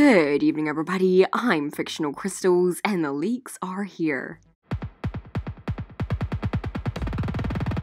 Good evening, everybody. I'm Fictional Crystals, and the leaks are here.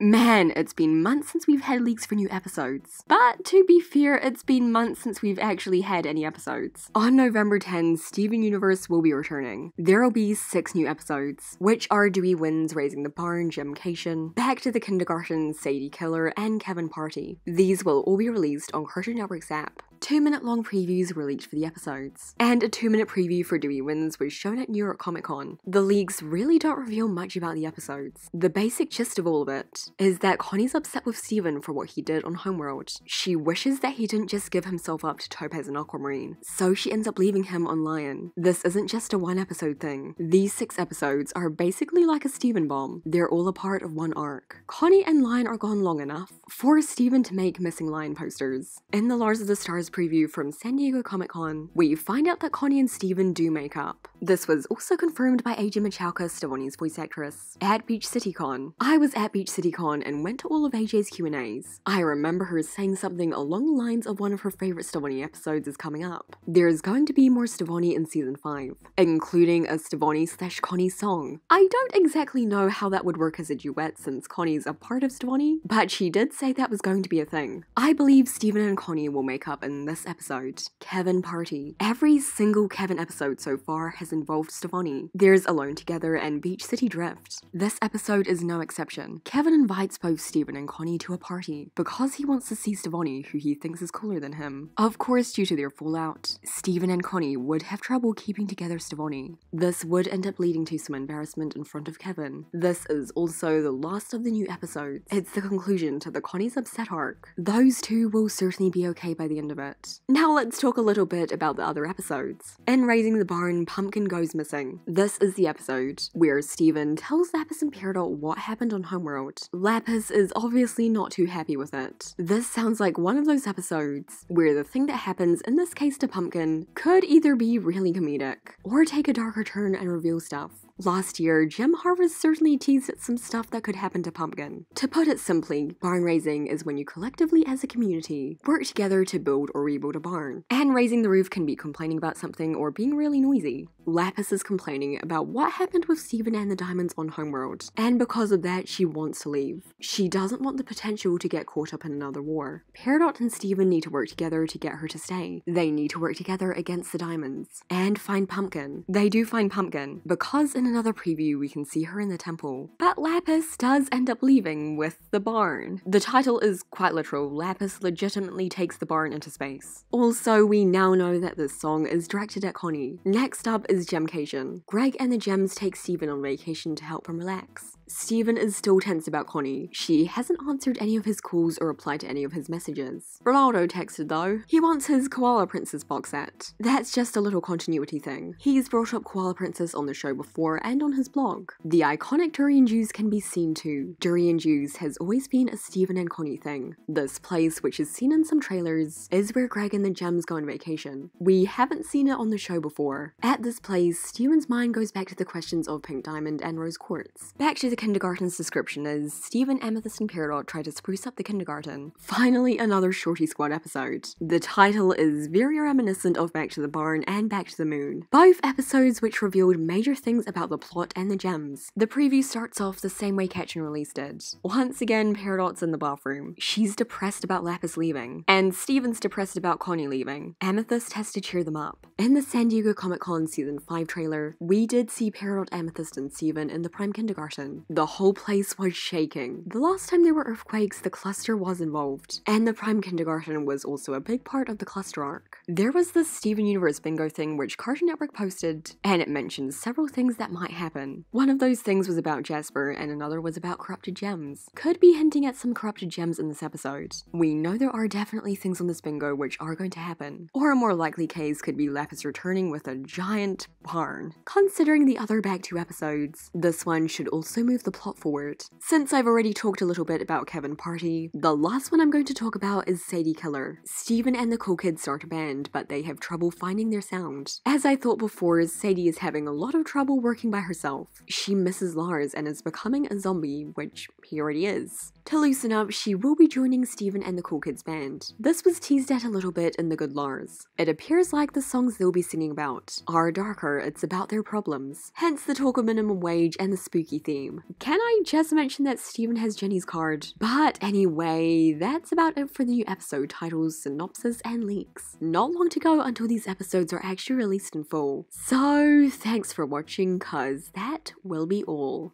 Man, it's been months since we've had leaks for new episodes. But to be fair, it's been months since we've actually had any episodes. On November 10, Steven Universe will be returning. There'll be 6 new episodes, which are Dewey Wins, Raising the Barn, Gemcation, Back to the Kindergarten, Sadie Killer, and Kevin Party. These will all be released on Cartoon Network's app. 2-minute long previews were leaked for the episodes, and a 2-minute preview for Dewey Wins was shown at New York Comic Con. The leaks really don't reveal much about the episodes. The basic gist of all of it is that Connie's upset with Steven for what he did on Homeworld. She wishes that he didn't just give himself up to Topaz and Aquamarine, so she ends up leaving him on Lion. This isn't just a 1-episode thing. These 6 episodes are basically like a Steven bomb. They're all a part of one arc. Connie and Lion are gone long enough for Steven to make missing Lion posters. In the Lars of the Stars preview from San Diego Comic Con, we find out that Connie and Steven do make up. This was also confirmed by AJ Michalka, Stevonnie's voice actress, at Beach City Con. I was at Beach City Con and went to all of AJ's Q&As. I remember her saying something along the lines of one of her favorite Stevonnie episodes is coming up. There's going to be more Stevonnie in season 5, including a Stevonnie/Connie song. I don't exactly know how that would work as a duet since Connie's a part of Stevonnie, but she did say that was going to be a thing. I believe Steven and Connie will make up in this episode. Kevin Party. Every single Kevin episode so far has involved Stevonnie. There's Alone Together and Beach City Drift. This episode is no exception. Kevin invites both Steven and Connie to a party because he wants to see Stevonnie, who he thinks is cooler than him. Of course, due to their fallout, Steven and Connie would have trouble keeping together Stevonnie. This would end up leading to some embarrassment in front of Kevin. This is also the last of the new episodes. It's the conclusion to the Connie's upset arc. Those two will certainly be okay by the end of it. Now let's talk a little bit about the other episodes. In Raising the Barn, Pumpkin goes missing. This is the episode where Steven tells Lapis and Peridot what happened on Homeworld. Lapis is obviously not too happy with it. This sounds like one of those episodes where the thing that happens, in this case to Pumpkin, could either be really comedic or take a darker turn and reveal stuff. Last year, Gem Harvest certainly teased at some stuff that could happen to Pumpkin. To put it simply, barn raising is when you collectively as a community work together to build or rebuild a barn. And raising the roof can be complaining about something or being really noisy. Lapis is complaining about what happened with Steven and the diamonds on Homeworld, and because of that, she wants to leave. She doesn't want the potential to get caught up in another war. Peridot and Steven need to work together to get her to stay. They need to work together against the diamonds and find Pumpkin. They do find Pumpkin, because in another preview we can see her in the temple. But Lapis does end up leaving with the barn. The title is quite literal. Lapis legitimately takes the barn into space. Also, we now know that this song is directed at Connie. Next up is Gemcation. Greg and the Gems take Steven on vacation to help him relax. Steven is still tense about Connie. She hasn't answered any of his calls or replied to any of his messages. Ronaldo texted though. He wants his Koala Princess box set. That's just a little continuity thing. He's brought up Koala Princess on the show before and on his blog. The iconic Durian Juice can be seen too. Durian Juice has always been a Steven and Connie thing. This place, which is seen in some trailers, is where Greg and the Gems go on vacation. We haven't seen it on the show before. At this place, Steven's mind goes back to the questions of Pink Diamond and Rose Quartz. Back to the kindergarten's description as Steven, Amethyst, and Peridot try to spruce up the kindergarten. Finally, another Shorty Squad episode. The title is very reminiscent of Back to the Barn and Back to the Moon, both episodes which revealed major things about the plot and the gems. The preview starts off the same way Catch and Release did. Once again, Peridot's in the bathroom. She's depressed about Lapis leaving, and Steven's depressed about Connie leaving. Amethyst has to cheer them up. In the San Diego Comic Con Season 5 trailer, we did see Peridot, Amethyst, and Steven in the prime kindergarten. The whole place was shaking. The last time there were earthquakes, the cluster was involved, and the prime kindergarten was also a big part of the cluster arc. There was this Steven Universe bingo thing which Cartoon Network posted, and it mentioned several things that might happen. One of those things was about Jasper, and another was about corrupted gems. Could be hinting at some corrupted gems in this episode. We know there are definitely things on this bingo which are going to happen. Or a more likely case could be Lapis returning with a giant barn. Considering the other Back 2 episodes, this one should also move the plot forward. Since I've already talked a little bit about Kevin Party, the last one I'm going to talk about is Sadie Killer. Steven and the cool kids start a band, but they have trouble finding their sound. As I thought before, Sadie is having a lot of trouble working by herself. She misses Lars and is becoming a zombie, which he already is. To loosen up, she will be joining Steven and the Cool Kids band. This was teased at a little bit in The Good Lars. It appears like the song's they'll be singing about are darker, it's about their problems. Hence the talk of minimum wage and the spooky theme. Can I just mention that Steven has Jenny's card? But anyway, that's about it for the new episode titles, synopsis, and leaks. Not long to go until these episodes are actually released in full. So thanks for watching, cause that will be all.